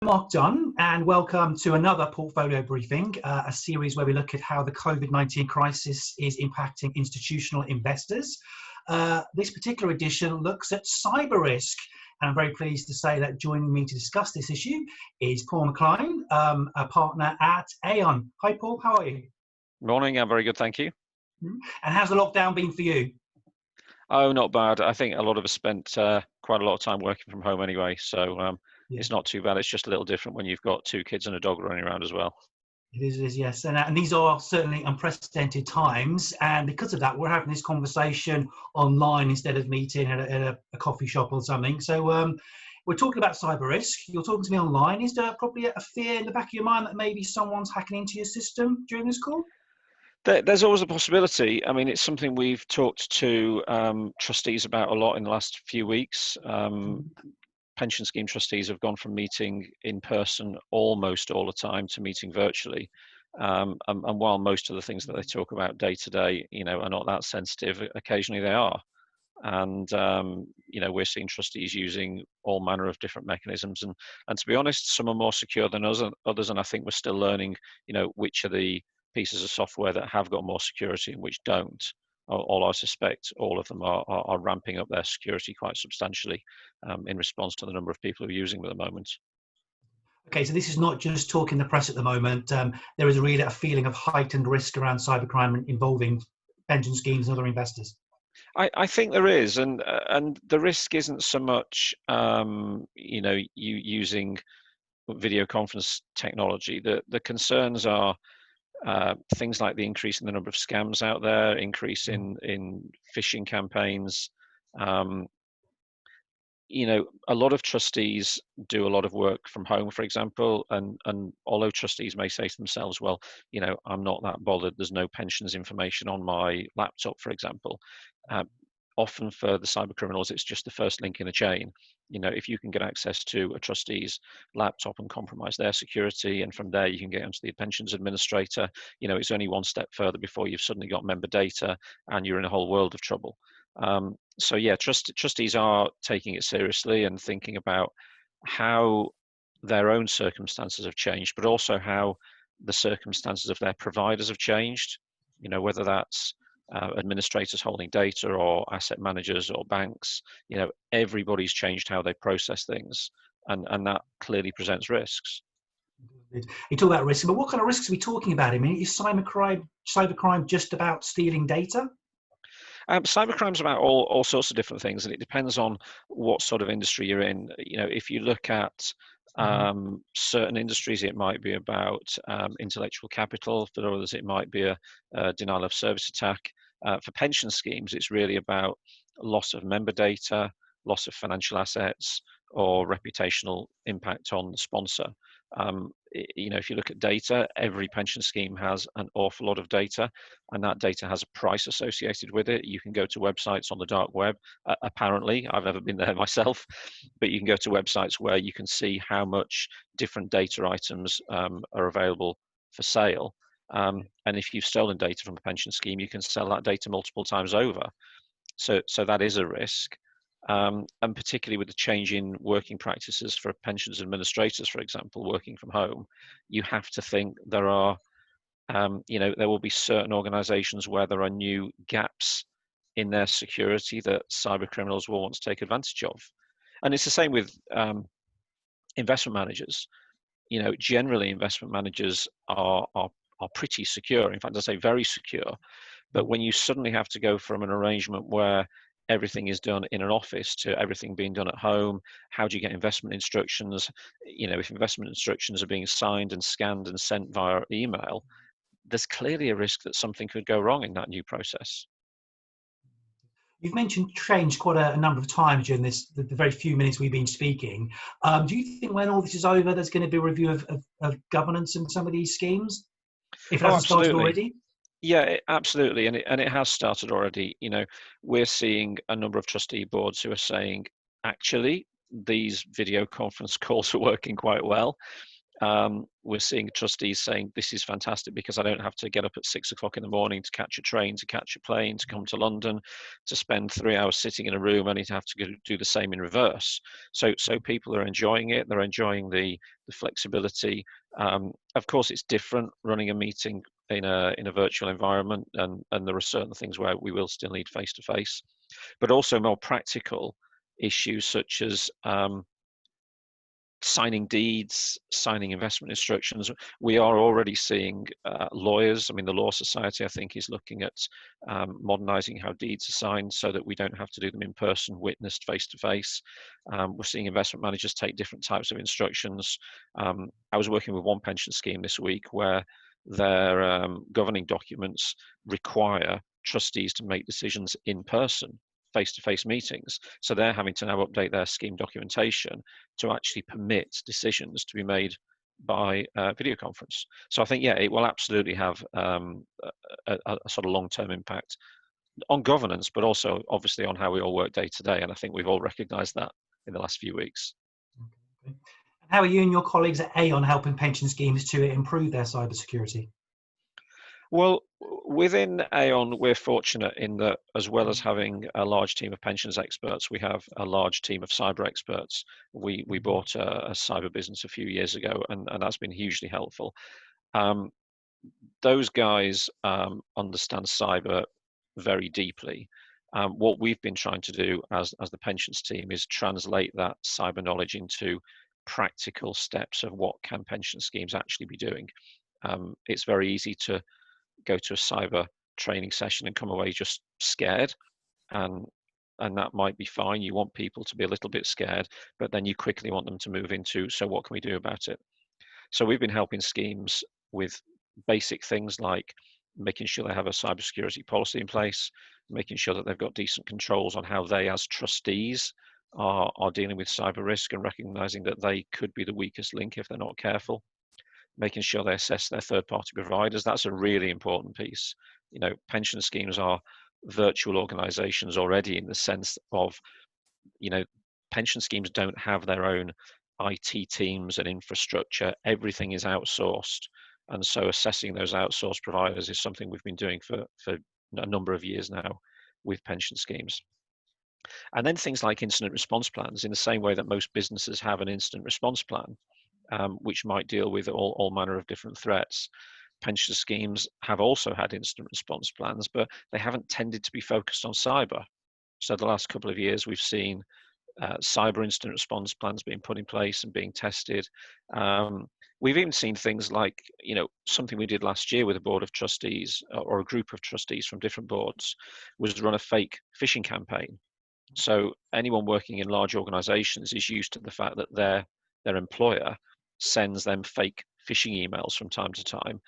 Mark Dunn, and welcome to another portfolio briefing, a series where we look at how the COVID-19 crisis is impacting institutional investors. This particular edition looks at cyber risk, and I'm very pleased to say that joining me to discuss this issue is Paul McGlone, a partner at Aon. Hi Paul, how are you? Morning, I'm very good, thank you. And how's the lockdown been for you? Oh, not bad. I think a lot of us spent quite a lot of time working from home anyway, so it's not too bad. It's just a little different when you've got two kids and a dog running around as well. It is, yes. And these are certainly unprecedented times. And because of that, we're having this conversation online instead of meeting at a coffee shop or something. So we're talking about cyber risk. You're talking to me online. Is there probably a fear in the back of your mind that maybe someone's hacking into your system during this call? There's always a possibility. I mean, it's something we've talked to trustees about a lot in the last few weeks. Pension scheme trustees have gone from meeting in person almost all the time to meeting virtually. And while most of the things that they talk about day to day, are not that sensitive, occasionally they are. And we're seeing trustees using all manner of different mechanisms. And to be honest, some are more secure than others. And I think we're still learning, which are the pieces of software that have got more security and which don't. All I suspect all of them are ramping up their security quite substantially in response to the number of people who are using them at the moment. Okay, so this is not just talk in the press at the moment. There is really a feeling of heightened risk around cybercrime involving pension schemes and other investors. I think there is, and the risk isn't so much you using video conference technology. The concerns are things like the increase in the number of scams out there, increase in phishing campaigns. A lot of trustees do a lot of work from home, for example, and although trustees may say to themselves, well, I'm not that bothered, there's no pensions information on my laptop, for example. Often for the cyber criminals, it's just the first link in a chain. If you can get access to a trustee's laptop and compromise their security, and from there you can get onto the pensions administrator, it's only one step further before you've suddenly got member data and you're in a whole world of trouble. So yeah, trustees are taking it seriously and thinking about how their own circumstances have changed, but also how the circumstances of their providers have changed. Whether that's administrators holding data or asset managers or banks, everybody's changed how they process things, and that clearly presents risks. You talk about risks, but what kind of risks are we talking about? I mean, is cybercrime just about stealing data? Cybercrime is about all sorts of different things, and it depends on what sort of industry you're in. If you look at certain industries, it might be about intellectual capital. For others, it might be a denial of service attack. For pension schemes, it's really about loss of member data, loss of financial assets, or reputational impact on the sponsor. If you look at data, every pension scheme has an awful lot of data, and that data has a price associated with it. You can go to websites on the dark web. Apparently, I've never been there myself, but you can go to websites where you can see how much different data items are available for sale. And if you've stolen data from a pension scheme, you can sell that data multiple times over. So that is a risk. And particularly with the change in working practices for pensions administrators, for example, working from home, you have to think there are, there will be certain organizations where there are new gaps in their security that cyber criminals will want to take advantage of. And it's the same with investment managers. Generally investment managers are pretty secure. In fact, I say very secure. But when you suddenly have to go from an arrangement where everything is done in an office to everything being done at home, how do you get investment instructions? If investment instructions are being signed and scanned and sent via email, there's clearly a risk that something could go wrong in that new process. You've mentioned change quite a number of times during the very few minutes we've been speaking. Do you think when all this is over, there's going to be a review of governance in some of these schemes? If it hasn't started already? Yeah, absolutely, and it has started already. We're seeing a number of trustee boards who are saying, actually, these video conference calls are working quite well. We're seeing trustees saying this is fantastic because I don't have to get up at 6 o'clock in the morning to catch a train, to catch a plane, to come to London, to spend 3 hours sitting in a room, only to have to do the same in reverse. So people are enjoying it. They're enjoying the flexibility. Of course, it's different running a meeting in a virtual environment, and there are certain things where we will still need face to face, but also more practical issues such as signing deeds, signing investment instructions. We are already seeing lawyers. I mean, the Law Society, I think, is looking at modernizing how deeds are signed so that we don't have to do them in person, witnessed face to face. We're seeing investment managers take different types of instructions. I was working with one pension scheme this week where their governing documents require trustees to make decisions in person, face-to-face meetings. So they're having to now update their scheme documentation to actually permit decisions to be made by video conference. So I think, yeah, it will absolutely have a sort of long-term impact on governance, but also obviously on how we all work day to day. And I think we've all recognised that in the last few weeks. Okay. How are you and your colleagues at Aon helping pension schemes to improve their cybersecurity? Well, within Aon, we're fortunate in that, as well as having a large team of pensions experts, we have a large team of cyber experts. We bought a cyber business a few years ago, and that's been hugely helpful. Um, those guys understand cyber very deeply. What we've been trying to do as the pensions team is translate that cyber knowledge into practical steps of what can pension schemes actually be doing. It's very easy to go to a cyber training session and come away just scared, and that might be fine. You want people to be a little bit scared, but then you quickly want them to move into, so what can we do about it? So we've been helping schemes with basic things like making sure they have a cybersecurity policy in place, making sure that they've got decent controls on how they as trustees are dealing with cyber risk and recognizing that they could be the weakest link if they're not careful, making sure they assess their third-party providers. That's a really important piece. You know, pension schemes are virtual organizations already, in the sense of, you know, pension schemes don't have their own IT teams and infrastructure. Everything is outsourced. And so assessing those outsourced providers is something we've been doing for a number of years now with pension schemes. And then things like incident response plans, in the same way that most businesses have an incident response plan, which might deal with all manner of different threats. Pension schemes have also had incident response plans, but they haven't tended to be focused on cyber. So the last couple of years, we've seen cyber incident response plans being put in place and being tested. We've even seen things like, you know, something we did last year with a board of trustees, or a group of trustees from different boards, was run a fake phishing campaign. So anyone working in large organizations is used to the fact that their employer sends them fake phishing emails from time to time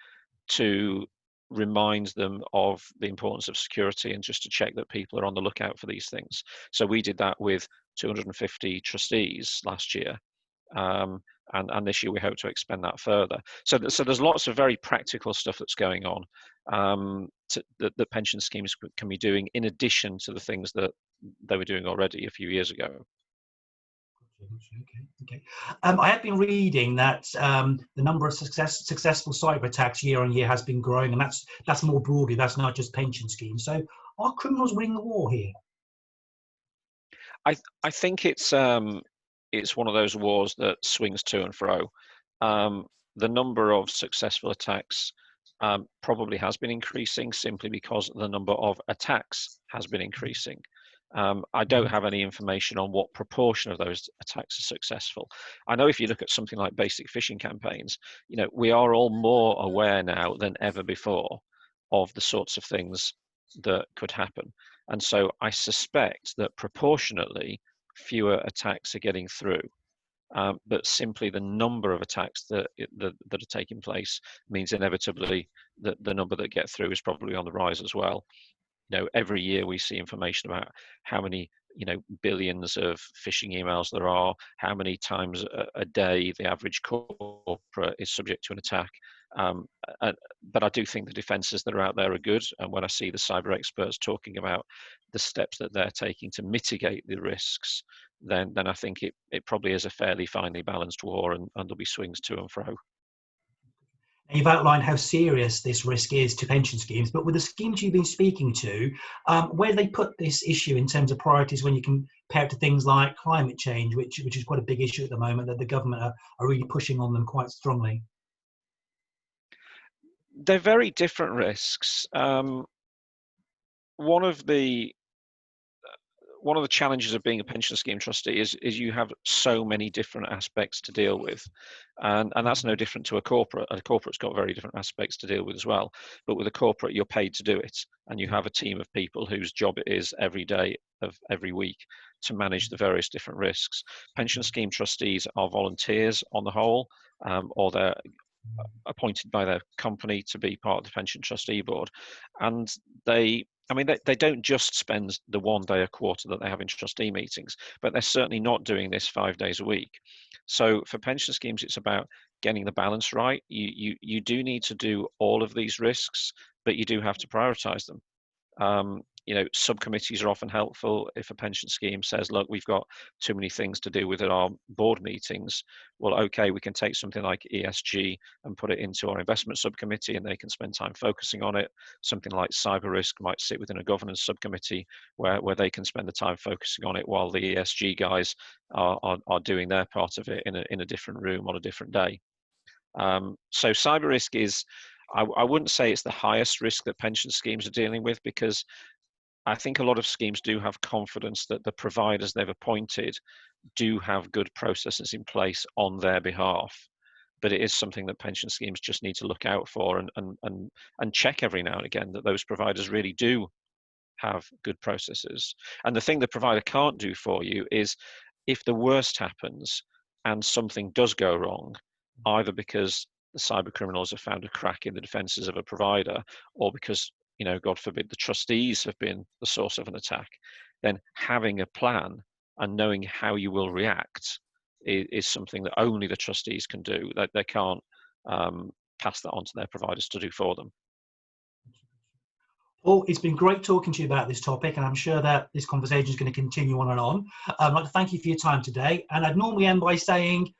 to remind them of the importance of security and just to check that people are on the lookout for these things. So we did that with 250 trustees last year. And this year we hope to expand that further. So there's lots of very practical stuff that's going on, that pension schemes can be doing in addition to the things that they were doing already a few years ago. Okay. I have been reading that the number of successful cyber attacks year on year has been growing, and that's more broadly. That's not just pension schemes. So, are criminals winning the war here? I think it's one of those wars that swings to and fro. The number of successful attacks probably has been increasing, simply because the number of attacks has been increasing. I don't have any information on what proportion of those attacks are successful. I know if you look at something like basic phishing campaigns, you know, we are all more aware now than ever before of the sorts of things that could happen. And so I suspect that proportionately fewer attacks are getting through. But simply the number of attacks that are taking place means inevitably that the number that get through is probably on the rise as well. You know, every year we see information about how many, you know, billions of phishing emails there are, how many times a day the average corporate is subject to an attack. But I do think the defences that are out there are good. And when I see the cyber experts talking about the steps that they're taking to mitigate the risks, then I think it probably is a fairly finely balanced war, and there'll be swings to and fro. You've outlined how serious this risk is to pension schemes, but with the schemes you've been speaking to, where do they put this issue in terms of priorities when you compare it to things like climate change, which is quite a big issue at the moment that the government are really pushing on them quite strongly? They're very different risks. One of the challenges of being a pension scheme trustee is you have so many different aspects to deal with, and that's no different to a corporate. A corporate's got very different aspects to deal with as well. But with a corporate, you're paid to do it, and you have a team of people whose job it is every day of every week to manage the various different risks. Pension scheme trustees are volunteers on the whole, or they're appointed by their company to be part of the pension trustee board, and they don't just spend the 1 day a quarter that they have in trustee meetings, but they're certainly not doing this 5 days a week. So for pension schemes, it's about getting the balance right. You do need to do all of these risks, but you do have to prioritize them. Subcommittees are often helpful. If a pension scheme says, look, we've got too many things to do with at our board meetings, well, okay, we can take something like ESG and put it into our investment subcommittee, and they can spend time focusing on it. Something like cyber risk might sit within a governance subcommittee where they can spend the time focusing on it while the ESG guys are doing their part of it in a different room on a different day. So cyber risk is, I wouldn't say it's the highest risk that pension schemes are dealing with, because I think a lot of schemes do have confidence that the providers they've appointed do have good processes in place on their behalf. But it is something that pension schemes just need to look out for and check every now and again that those providers really do have good processes. And the thing the provider can't do for you is, if the worst happens and something does go wrong, either because the cyber criminals have found a crack in the defenses of a provider, or because, God forbid, the trustees have been the source of an attack, then having a plan and knowing how you will react is something that only the trustees can do. That they can't pass that on to their providers to do for them. Paul, it's been great talking to you about this topic, and I'm sure that this conversation is going to continue on and on. I'd like to thank you for your time today, and I'd normally end by saying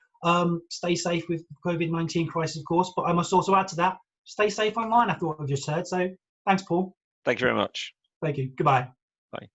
stay safe with COVID-19 crisis, of course, but I must also add to that, stay safe online, after what we've just heard. So thanks, Paul. Thank you very much. Thank you. Goodbye. Bye.